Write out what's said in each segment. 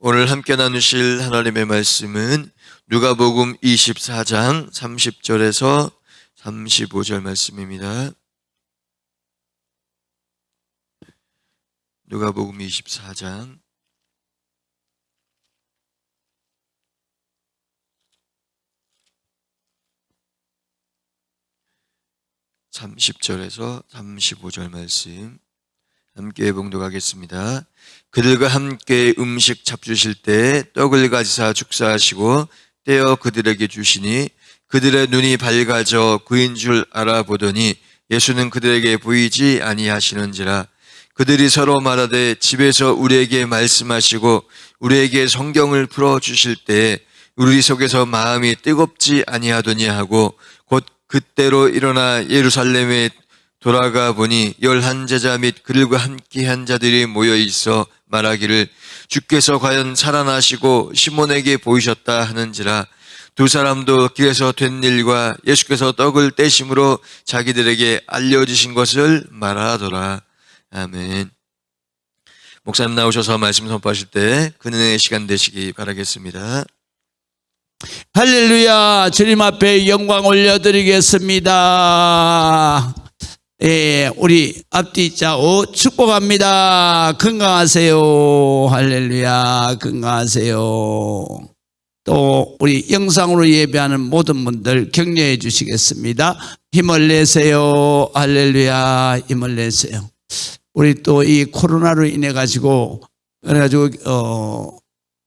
오늘 함께 나누실 하나님의 말씀은 누가복음 24장 30절에서 35절 말씀입니다. 누가복음 24장 30절에서 35절 말씀 함께 봉독하겠습니다. 그들과 함께 음식 잡수실 때 떡을 가지사 축사하시고 떼어 그들에게 주시니 그들의 눈이 밝아져 그인 줄 알아보더니 예수는 그들에게 보이지 아니하시는지라. 그들이 서로 말하되 집에서 우리에게 말씀하시고 우리에게 성경을 풀어주실 때 우리 속에서 마음이 뜨겁지 아니하더니 하고 곧 그때로 일어나 예루살렘에 돌아가 보니 11 제자 및 그들과 함께한 자들이 모여 있어 말하기를 주께서 과연 살아나시고 시몬에게 보이셨다 하는지라. 두 사람도 길에서 된 일과 예수께서 떡을 떼심으로 자기들에게 알려주신 것을 말하더라. 아멘. 목사님 나오셔서 말씀 선포하실 때 은혜의 시간 되시기 바라겠습니다. 할렐루야. 주님 앞에 영광 올려드리겠습니다. 우리 앞뒤 좌우 축복합니다. 건강하세요. 할렐루야. 건강하세요. 또 우리 영상으로 예배하는 모든 분들 격려해 주시겠습니다. 힘을 내세요. 할렐루야. 힘을 내세요. 우리 또 이 코로나로 인해 가지고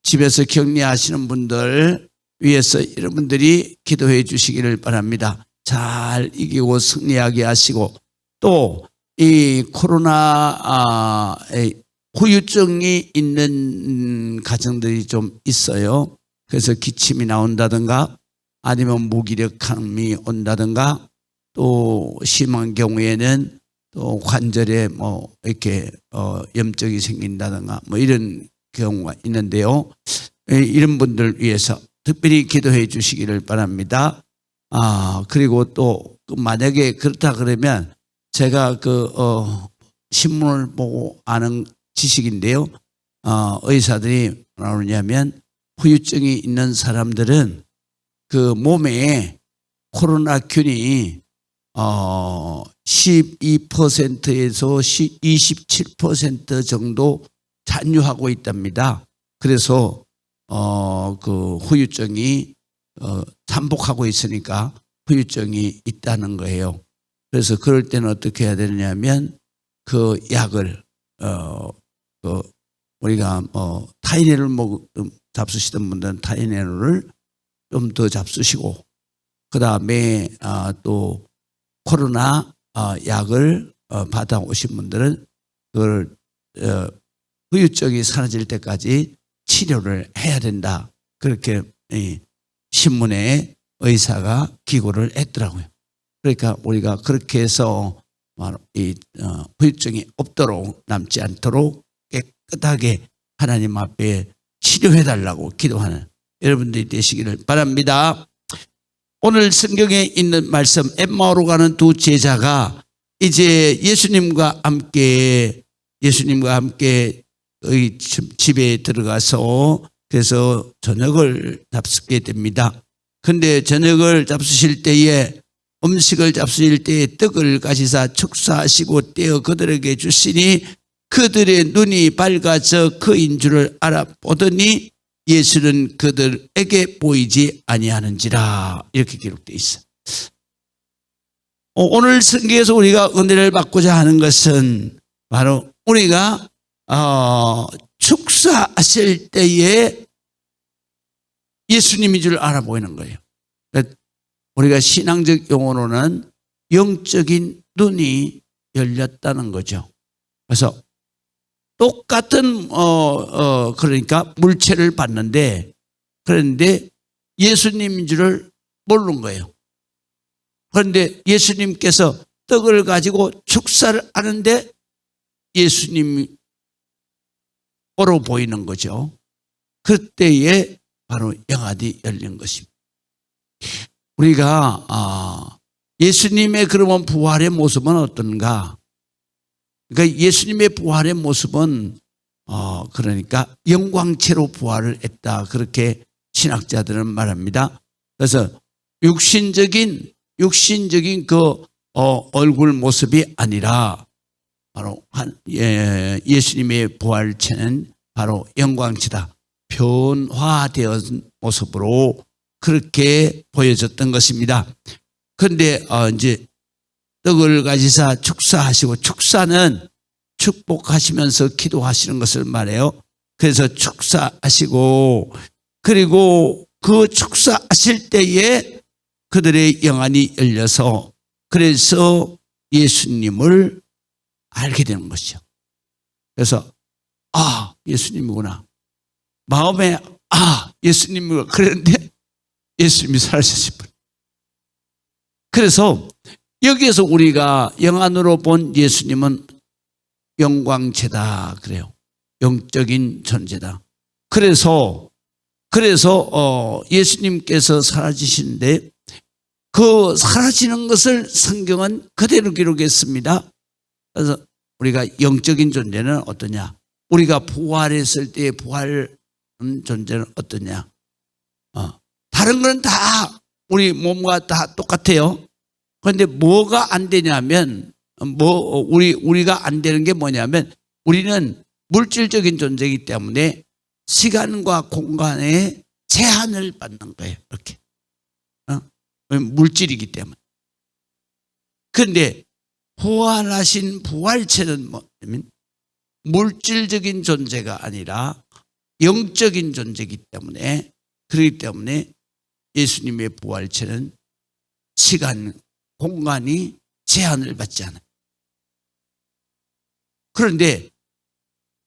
집에서 격리하시는 분들 위해서 여러분들이 기도해 주시기를 바랍니다. 잘 이기고 승리하게 하시고, 또 이 코로나 후유증이 있는 가정들이 좀 있어요. 그래서 기침이 나온다든가 아니면 무기력함이 온다든가, 또 심한 경우에는 또 관절에 이렇게 염증이 생긴다든가 이런 경우가 있는데요. 이런 분들 위해서 특별히 기도해 주시기를 바랍니다. 그리고 또 만약에 그렇다 그러면 제가 신문을 보고 아는 지식인데요. 의사들이 뭐라 그러냐면 후유증이 있는 사람들은 그 몸에 코로나균이 12%에서 27% 정도 잔유하고 있답니다. 그래서 그 후유증이 잠복하고 있으니까 후유증이 있다는 거예요. 그래서 그럴 때는 어떻게 해야 되느냐면 그 약을 우리가 타이레놀 잡수시던 분들은 타이레놀을 좀 더 잡수시고, 그 다음에 또 코로나 약을 받아오신 분들은 그걸 후유증이 사라질 때까지 치료를 해야 된다. 그렇게 신문에 의사가 기고를 했더라고요. 그러니까 우리가 그렇게 해서 이 후유증이 없도록, 남지 않도록 깨끗하게 하나님 앞에 치료해달라고 기도하는 여러분들이 되시기를 바랍니다. 오늘 성경에 있는 말씀, 엠마오로 가는 두 제자가 이제 예수님과 함께 집에 들어가서 그래서 저녁을 잡수게 됩니다. 그런데 저녁을 잡수실 때에 음식을 잡수실 때에 떡을 가지사 축사하시고 떼어 그들에게 주시니 그들의 눈이 밝아져 그인 줄을 알아보더니 예수는 그들에게 보이지 아니하는지라. 이렇게 기록되어 있어요. 오늘 성경에서 우리가 은혜를 받고자 하는 것은 바로 우리가 축사하실 때에 예수님인 줄 알아보이는 거예요. 우리가 신앙적 용어로는 영적인 눈이 열렸다는 거죠. 그래서 똑같은 그러니까 물체를 봤는데, 그런데 예수님인 줄을 모르는 거예요. 그런데 예수님께서 떡을 가지고 축사를 하는데 예수님으로 보이는 거죠. 그때에 바로 영안이 열린 것입니다. 우리가 예수님의 그러면 부활의 모습은 어떤가? 그러니까 예수님의 부활의 모습은 그러니까 영광체로 부활을 했다. 그렇게 신학자들은 말합니다. 그래서 육신적인 그 얼굴 모습이 아니라 바로 예수님의 부활체는 바로 영광체다. 변화되은 모습으로 그렇게 보여졌던 것입니다. 그런데 이제 떡을 가지사 축사하시고, 축사는 축복하시면서 기도하시는 것을 말해요. 그래서 축사하시고, 그리고 그 축사하실 때에 그들의 영안이 열려서 그래서 예수님을 알게 되는 것이죠. 그래서 예수님이구나. 마음에 예수님이구나. 그랬는데 예수님이 살아계신 분. 그래서 여기에서 우리가 영안으로 본 예수님은 영광체다 그래요. 영적인 존재다. 그래서 예수님께서 사라지시는데 그 사라지는 것을 성경은 그대로 기록했습니다. 그래서 우리가 영적인 존재는 어떠냐? 우리가 부활했을 때의 부활 존재는 어떠냐? 다른 건 다 우리 몸과 다 똑같아요. 그런데 뭐가 안 되냐면 우리가 안 되는 게 뭐냐면 우리는 물질적인 존재이기 때문에 시간과 공간에 제한을 받는 거예요. 이렇게 물질이기 때문에. 그런데 부활하신 부활체는 뭐냐면 물질적인 존재가 아니라 영적인 존재이기 때문에, 그렇기 때문에 예수님의 부활체는 시간, 공간이 제한을 받지 않아요. 그런데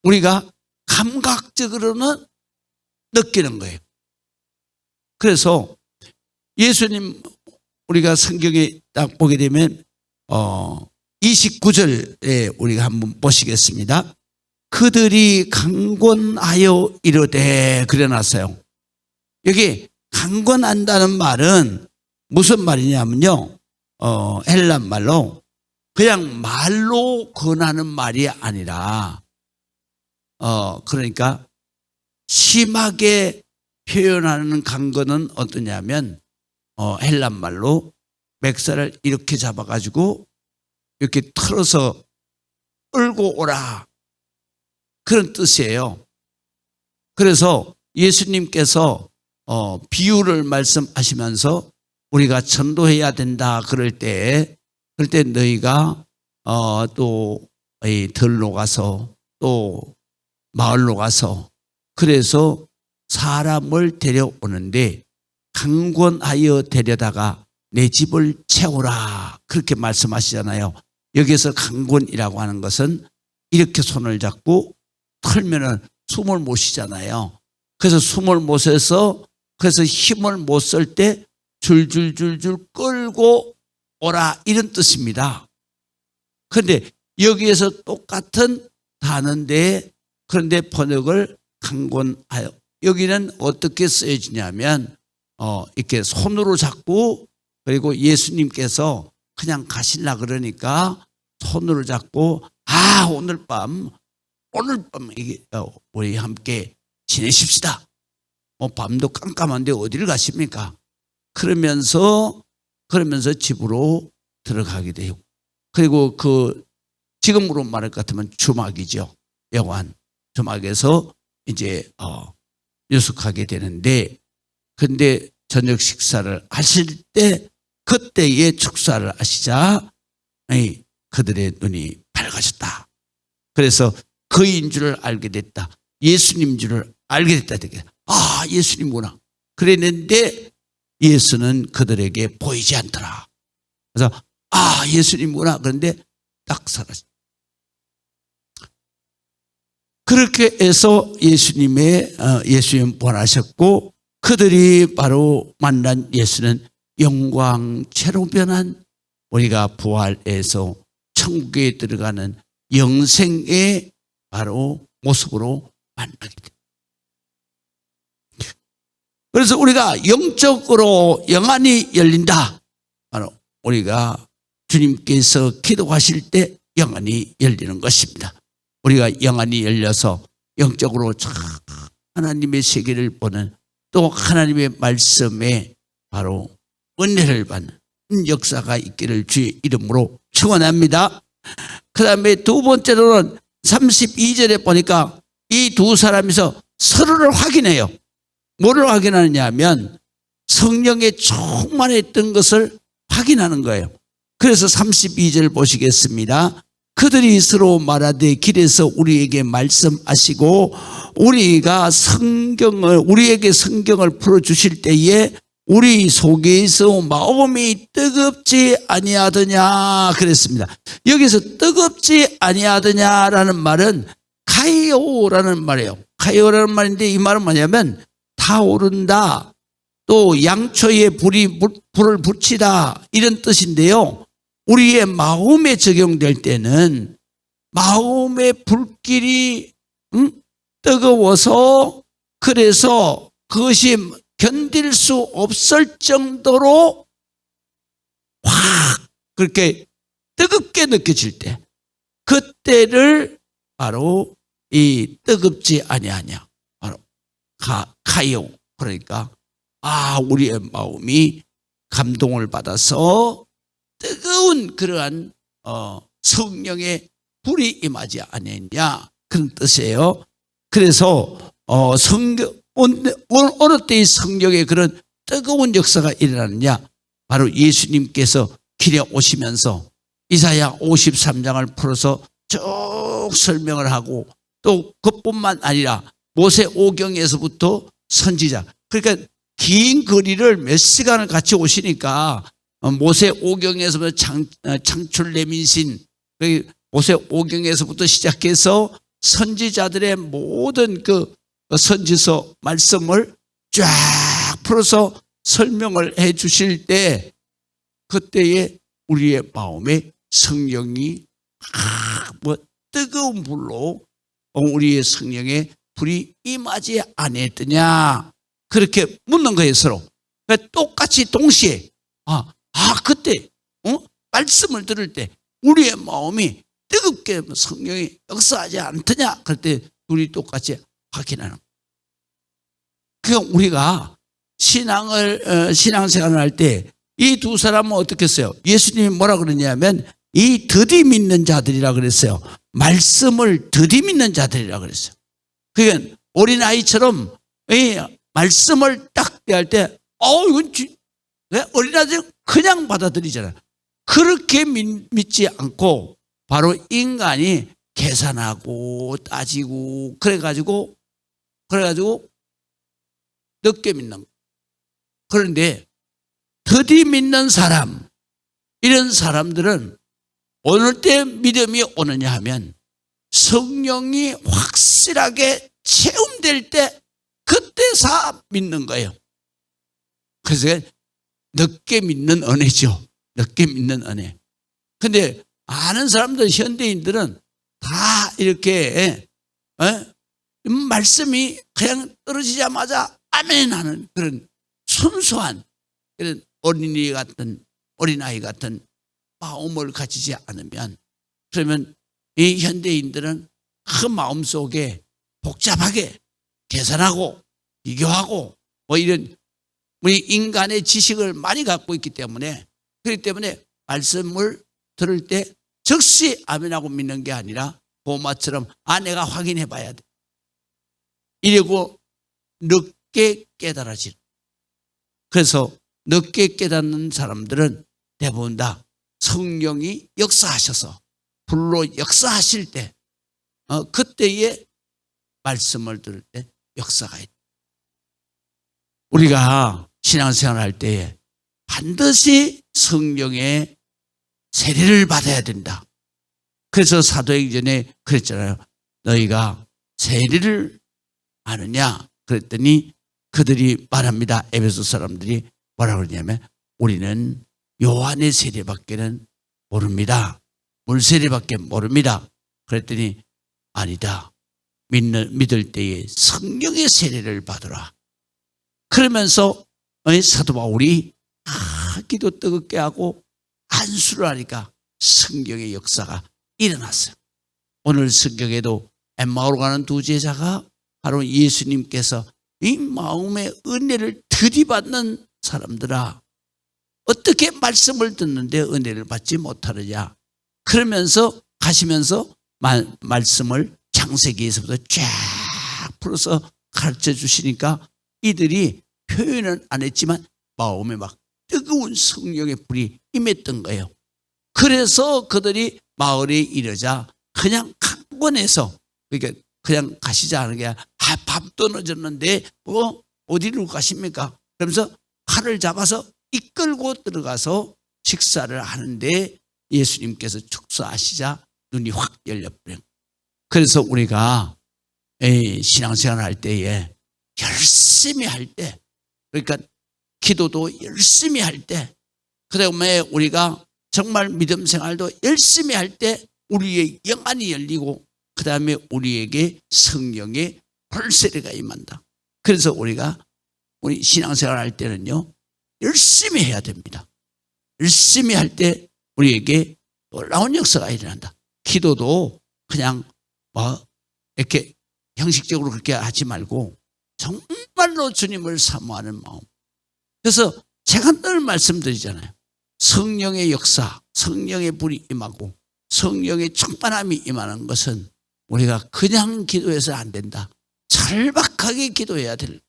우리가 감각적으로는 느끼는 거예요. 그래서 예수님 우리가 성경에 딱 보게 되면 29절에 우리가 한번 보시겠습니다. 그들이 강권하여 이르되 그려놨어요. 여기 강권한다는 말은 무슨 말이냐면요, 헬라 말로 그냥 말로 권하는 말이 아니라 그러니까 심하게 표현하는 강권은 어떠냐면 헬라 말로 맥살을 이렇게 잡아가지고 이렇게 틀어서 끌고 오라, 그런 뜻이에요. 그래서 예수님께서 비유를 말씀하시면서 우리가 전도해야 된다 그럴 때 너희가 또 들로 가서 또 마을로 가서 그래서 사람을 데려오는데 강권하여 데려다가 내 집을 채우라, 그렇게 말씀하시잖아요. 여기서 강권이라고 하는 것은 이렇게 손을 잡고 털면은 숨을 못 쉬잖아요. 그래서 숨을 못 쉬어서 그래서 힘을 못 쓸 때 줄줄줄줄 끌고 오라, 이런 뜻입니다. 그런데 여기에서 똑같은 단어인데 그런데 번역을 강권하여, 여기는 어떻게 쓰여지냐면 이렇게 손으로 잡고, 그리고 예수님께서 그냥 가시려 그러니까 손으로 잡고 오늘 밤 우리 함께 지내십시다. 밤도 깜깜한데 어디를 가십니까? 그러면서 집으로 들어가게 돼요. 그리고 지금으로 말할 것 같으면 주막이죠. 여관 주막에서 이제 유숙하게 되는데, 근데 저녁 식사를 하실 때 그때에 축사를 하시자 그들의 눈이 밝아졌다. 그래서 그인 줄을 알게 됐다. 예수님 줄을 알게 됐다. 예수님구나. 그랬는데 예수는 그들에게 보이지 않더라. 그래서 예수님구나. 그런데 딱 사라졌다. 그렇게 해서 예수님 부활하셨고, 그들이 바로 만난 예수는 영광체로 변한, 우리가 부활해서 천국에 들어가는 영생의 바로 모습으로 만나게 됩니다. 그래서 우리가 영적으로 영안이 열린다. 바로 우리가 주님께서 기도하실 때 영안이 열리는 것입니다. 우리가 영안이 열려서 영적으로 참 하나님의 세계를 보는, 또 하나님의 말씀에 바로 은혜를 받는 역사가 있기를 주의 이름으로 축원합니다. 그 다음에 두 번째로는 32절에 보니까 이 두 사람이서 서로를 확인해요. 뭐를 확인하느냐 하면 성령에 충만했던 것을 확인하는 거예요. 그래서 32절 보시겠습니다. 그들이 서로 말하되 길에서 우리에게 말씀하시고 우리에게 성경을 풀어주실 때에 우리 속에서 마음이 뜨겁지 아니하더냐 그랬습니다. 여기서 뜨겁지 아니하더냐라는 말은 카이오라는 말이에요. 카이오라는 말인데 이 말은 뭐냐면 타오른다, 또 양초에 불을 붙이다, 이런 뜻인데요. 우리의 마음에 적용될 때는 마음의 불길이 뜨거워서, 그래서 그것이 견딜 수 없을 정도로 확 그렇게 뜨겁게 느껴질 때, 그때를 바로 이 뜨겁지 아니하냐, 바로 카이오, 그러니까 우리의 마음이 감동을 받아서 뜨거운 그러한 성령의 불이 임하지 아니냐, 그런 뜻이에요. 그래서 어느 때의 성령의 그런 뜨거운 역사가 일어나느냐, 바로 예수님께서 길에 오시면서 이사야 53장을 풀어서 쭉 설명을 하고, 또 그뿐만 아니라 모세오경에서부터 선지자, 그러니까 긴 거리를 몇 시간을 같이 오시니까 모세오경에서부터 창출레민신, 모세오경에서부터 시작해서 선지자들의 모든 그 선지서 말씀을 쫙 풀어서 설명을 해 주실 때, 그때에 우리의 마음에 성령이 뜨거운 불로 우리의 성령의 불이 임하지 아니했더냐, 그렇게 묻는 거예요, 서로. 똑같이 동시에 그때 말씀을 들을 때 우리의 마음이 뜨겁게 성령이 역사하지 않더냐, 그럴 때 둘이 똑같이 확인하는 거예요. 그러니까 우리가 신앙생활을 할 때 이 두 사람은 어떻게 했어요? 예수님이 뭐라 그러냐면 이 더디 믿는 자들이라 그랬어요. 말씀을 더디 믿는 자들이라 그랬어요. 그러니까 어린아이처럼 이 말씀을 딱 대할 때 이건 어린아이들 그냥 받아들이잖아요. 그렇게 믿지 않고 바로 인간이 계산하고 따지고 그래가지고 늦게 믿는 거예요. 그런데 더디 믿는 사람, 이런 사람들은 어느 때 믿음이 오느냐 하면 성령이 확실하게 체험될 때, 그때서 믿는 거예요. 그래서 늦게 믿는 은혜죠. 늦게 믿는 은혜. 근데 아는 사람들, 현대인들은 다 이렇게 말씀이 그냥 떨어지자마자 아멘 하는 그런 순수한 그런 어린아이 같은 마음을 가지지 않으면, 그러면 이 현대인들은 그 마음 속에 복잡하게 계산하고 비교하고 이런 우리 인간의 지식을 많이 갖고 있기 때문에, 그렇기 때문에 말씀을 들을 때 즉시 아멘하고 믿는 게 아니라 보마처럼 내가 확인해 봐야 돼, 이러고 늦게 깨달아지는. 그래서 늦게 깨닫는 사람들은 대부분 다 성령이 역사하셔서 불로 역사하실 때, 그때의 말씀을 들을 때 역사가 있다. 우리가 신앙생활 할 때에 반드시 성령의 세례를 받아야 된다. 그래서 사도행전에 그랬잖아요. 너희가 세례를 아느냐 그랬더니 그들이 말합니다. 에베소 사람들이 뭐라고 그러냐면 우리는 요한의 세례밖에는 모릅니다. 물세례밖에 모릅니다. 그랬더니 아니다. 믿을 때에 성령의 세례를 받으라. 그러면서 사도 바울이 기도 뜨겁게 하고 안수를 하니까 성경의 역사가 일어났어요. 오늘 성경에도 엠마오로 가는 두 제자가 바로 예수님께서 이 마음의 은혜를 들이받는 사람들아, 어떻게 말씀을 듣는데 은혜를 받지 못하느냐. 그러면서 가시면서 말씀을 창세기에서부터 쫙 풀어서 가르쳐 주시니까 이들이 표현은 안 했지만 마음에 막 뜨거운 성령의 불이 임했던 거예요. 그래서 그들이 마을에 이르자 그냥 강권해서, 그러니까 그냥 가시자 하는 게 아니라 밤도 늦었는데 뭐 어디로 가십니까? 그러면서 칼을 잡아서 이끌고 들어가서 식사를 하는데 예수님께서 축사하시자 눈이 확 열려버려요. 그래서 우리가 신앙생활 할 때에 열심히 할 때, 그러니까 기도도 열심히 할 때, 그다음에 우리가 정말 믿음 생활도 열심히 할 때 우리의 영안이 열리고 그다음에 우리에게 성령의 불세례가 임한다. 그래서 우리가 우리 신앙생활 할 때는요 열심히 해야 됩니다. 열심히 할 때 우리에게 놀라운 역사가 일어난다. 기도도 그냥 뭐 이렇게 형식적으로 그렇게 하지 말고 정말로 주님을 사모하는 마음. 그래서 제가 늘 말씀드리잖아요. 성령의 역사, 성령의 불이 임하고 성령의 충만함이 임하는 것은 우리가 그냥 기도해서 안 된다. 절박하게 기도해야 될,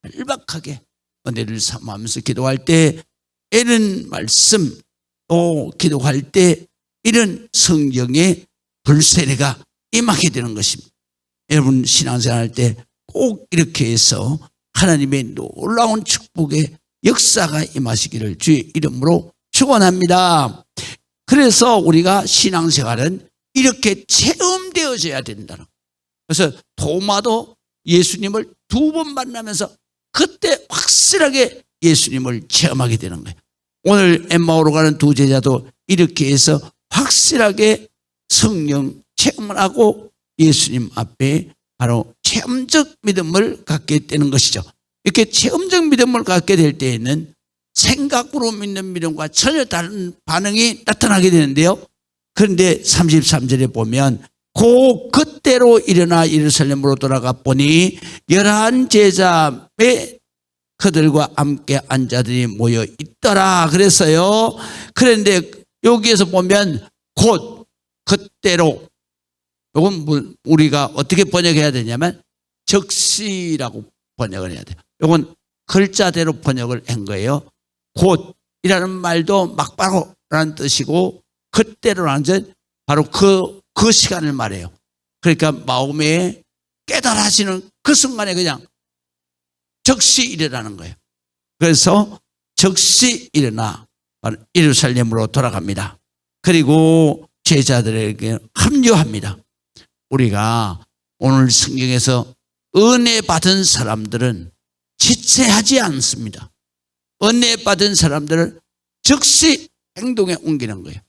절박하게 은혜를 사모하면서 기도할 때 이런 말씀, 또 기도할 때 이런 성령의 불세례가 임하게 되는 것입니다. 여러분 신앙생활 할 때 꼭 이렇게 해서 하나님의 놀라운 축복의 역사가 임하시기를 주의 이름으로 축원합니다. 그래서 우리가 신앙생활은 이렇게 체험되어져야 된다는. 그래서 도마도 예수님을 2번 만나면서 그때 확실하게 예수님을 체험하게 되는 거예요. 오늘 엠마오로 가는 두 제자도 이렇게 해서 확실하게 성령 체험을 하고 예수님 앞에 바로 체험적 믿음을 갖게 되는 것이죠. 이렇게 체험적 믿음을 갖게 될 때에는 생각으로 믿는 믿음과 전혀 다른 반응이 나타나게 되는데요. 그런데 33절에 보면 그때로 일어나 예루살렘으로 돌아가 보니 11 제자의 그들과 함께 앉아들이 모여 있더라 그랬어요. 그런데 여기에서 보면 곧 그때로, 이건 우리가 어떻게 번역해야 되냐면 적시라고 번역을 해야 돼요. 이건 글자대로 번역을 한 거예요. 곧이라는 말도 막바로라는 뜻이고 그때로라는 뜻은 바로 그 시간을 말해요. 그러니까 마음에 깨달아지는 그 순간에 그냥 적시 일어나는 거예요. 그래서 적시 일어나 예루살렘으로 돌아갑니다. 그리고 제자들에게 합류합니다. 우리가 오늘 성경에서 은혜 받은 사람들은 지체하지 않습니다. 은혜 받은 사람들은 즉시 행동에 옮기는 거예요.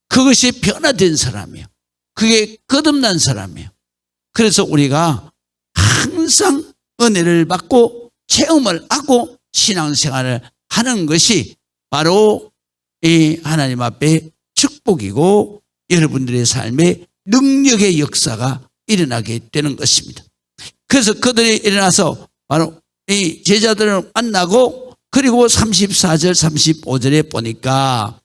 그것이 변화된 사람이에요. 그게 거듭난 사람이에요. 그래서 우리가 항상 은혜를 받고 체험을 하고 신앙생활을 하는 것이 바로 이 하나님 앞에 축복이고 여러분들의 삶에 능력의 역사가 일어나게 되는 것입니다. 그래서 그들이 일어나서 바로 이 제자들을 만나고 그리고 34절 35절에 보니까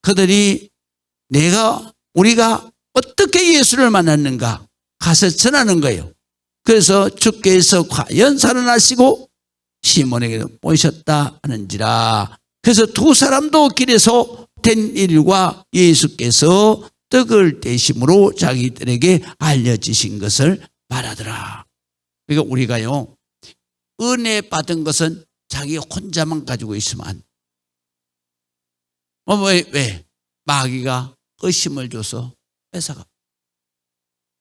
그들이 우리가 어떻게 예수를 만났는가 가서 전하는 거예요. 그래서 주께서 과연 살아나시고 시몬에게 모셨다 하는지라. 그래서 두 사람도 길에서 된 일과 예수께서 떡을 떼심으로 자기들에게 알려지신 것을 말하더라. 그러니까 우리가요 은혜 받은 것은 자기 혼자만 가지고 있으면 안 돼. 왜? 마귀가 의심을 줘서 뺏어가.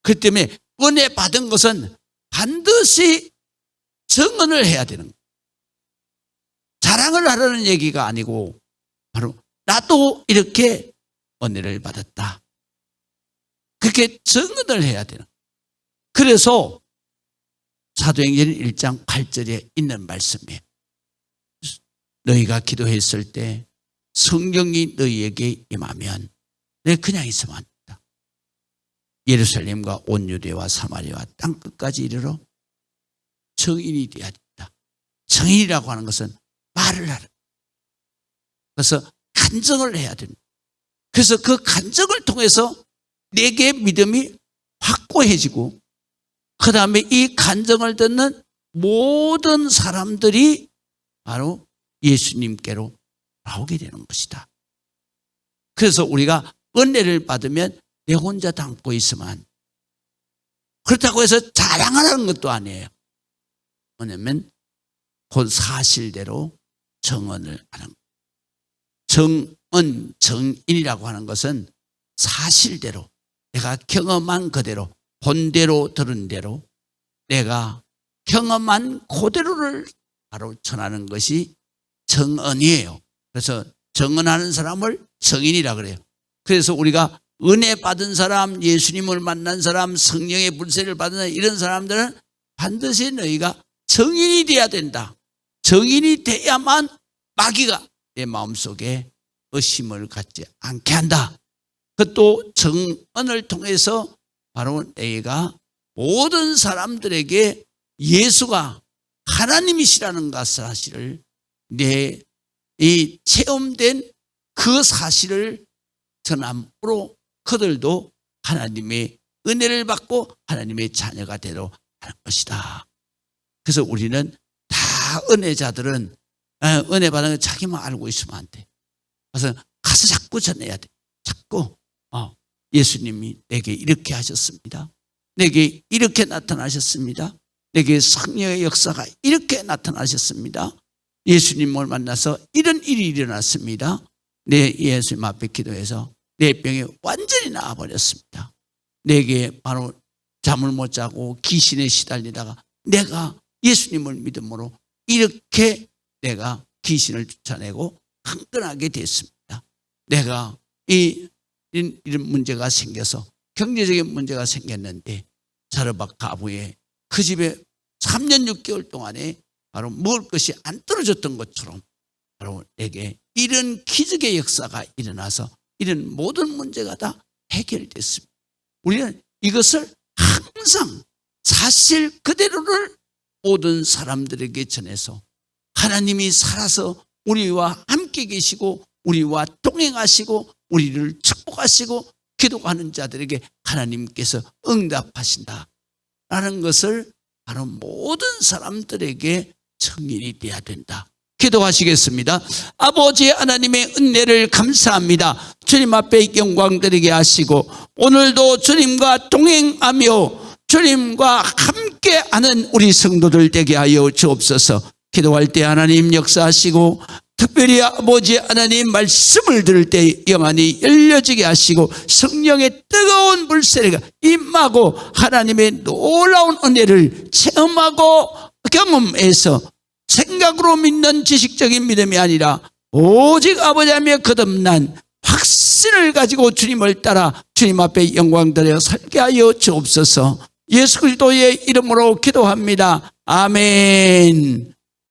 그 때문에 은혜 받은 것은 반드시 증언을 해야 되는 거예요. 자랑을 하라는 얘기가 아니고 바로 나도 이렇게 은혜를 받았다. 그렇게 증언을 해야 되는 거예요. 그래서 사도행전 1장 8절에 있는 말씀이에요. 너희가 기도했을 때 성령이 너희에게 임하면 내 그냥 있으면 안 된다. 예루살렘과 온 유대와 사마리아와 땅끝까지 이르러 정인이 되어야 된다. 정인이라고 하는 것은 말을 하라. 그래서 간증을 해야 됩니다. 그래서 그 간증을 통해서 내게 믿음이 확고해지고 그 다음에 이 간증을 듣는 모든 사람들이 바로 예수님께로 나오게 되는 것이다. 그래서 우리가 은혜를 받으면 내 혼자 담고 있으면 안 돼. 그렇다고 해서 자랑하라는 것도 아니에요. 왜냐하면 곧 사실대로 정언을 하는 거예요. 정언, 정인이라고 하는 것은 사실대로 내가 경험한 그대로 본대로 들은 대로 내가 경험한 그대로를 바로 전하는 것이 정언이에요. 그래서 정언하는 사람을 정인이라 그래요. 그래서 우리가 은혜 받은 사람, 예수님을 만난 사람, 성령의 불세를 받은 사람, 이런 사람들은 반드시 너희가 정인이 돼야 된다. 정인이 돼야만 마귀가 내 마음속에 의심을 갖지 않게 한다. 그것도 정언을 통해서 바로 내가 모든 사람들에게 예수가 하나님이시라는 것 사실을 이 체험된 그 사실을 전함으로 그들도 하나님의 은혜를 받고 하나님의 자녀가 되도록 하는 것이다. 그래서 우리는 다 은혜자들은 은혜 받은 거 자기만 알고 있으면 안 돼. 그래서 가서 자꾸 전해야 돼. 자꾸 예수님이 내게 이렇게 하셨습니다. 내게 이렇게 나타나셨습니다. 내게 성령의 역사가 이렇게 나타나셨습니다. 예수님을 만나서 이런 일이 일어났습니다. 내 예수님 앞에 기도해서 내 병이 완전히 나아버렸습니다. 내게 바로 잠을 못 자고 귀신에 시달리다가 내가 예수님을 믿음으로 이렇게 내가 귀신을 쫓아내고 강건하게 됐습니다. 내가 이런 문제가 생겨서 경제적인 문제가 생겼는데 자르박 가부에 그 집에 3년 6개월 동안에 바로 먹을 것이 안 떨어졌던 것처럼 바로 내게 이런 기적의 역사가 일어나서 이런 모든 문제가 다 해결됐습니다. 우리는 이것을 항상 사실 그대로를 모든 사람들에게 전해서 하나님이 살아서 우리와 함께 계시고 우리와 동행하시고 우리를 축복하시고 기도하는 자들에게 하나님께서 응답하신다 라는 것을 바로 모든 사람들에게 증인이 되어야 된다. 기도하시겠습니다. 아버지 하나님의 은혜를 감사합니다. 주님 앞에 영광 드리게 하시고 오늘도 주님과 동행하며 주님과 함께하는 우리 성도들 되게 하여 주옵소서. 기도할 때 하나님 역사하시고 특별히 아버지 하나님 말씀을 들을 때 영안이 열려지게 하시고 성령의 뜨거운 불세례가 임하고 하나님의 놀라운 은혜를 체험하고 경험해서 생각으로 믿는 지식적인 믿음이 아니라 오직 아버지 하나님의 거듭난 확신을 가지고 주님을 따라 주님 앞에 영광 드려 살게 하여 주옵소서. 예수 그리스도의 이름으로 기도합니다. 아멘.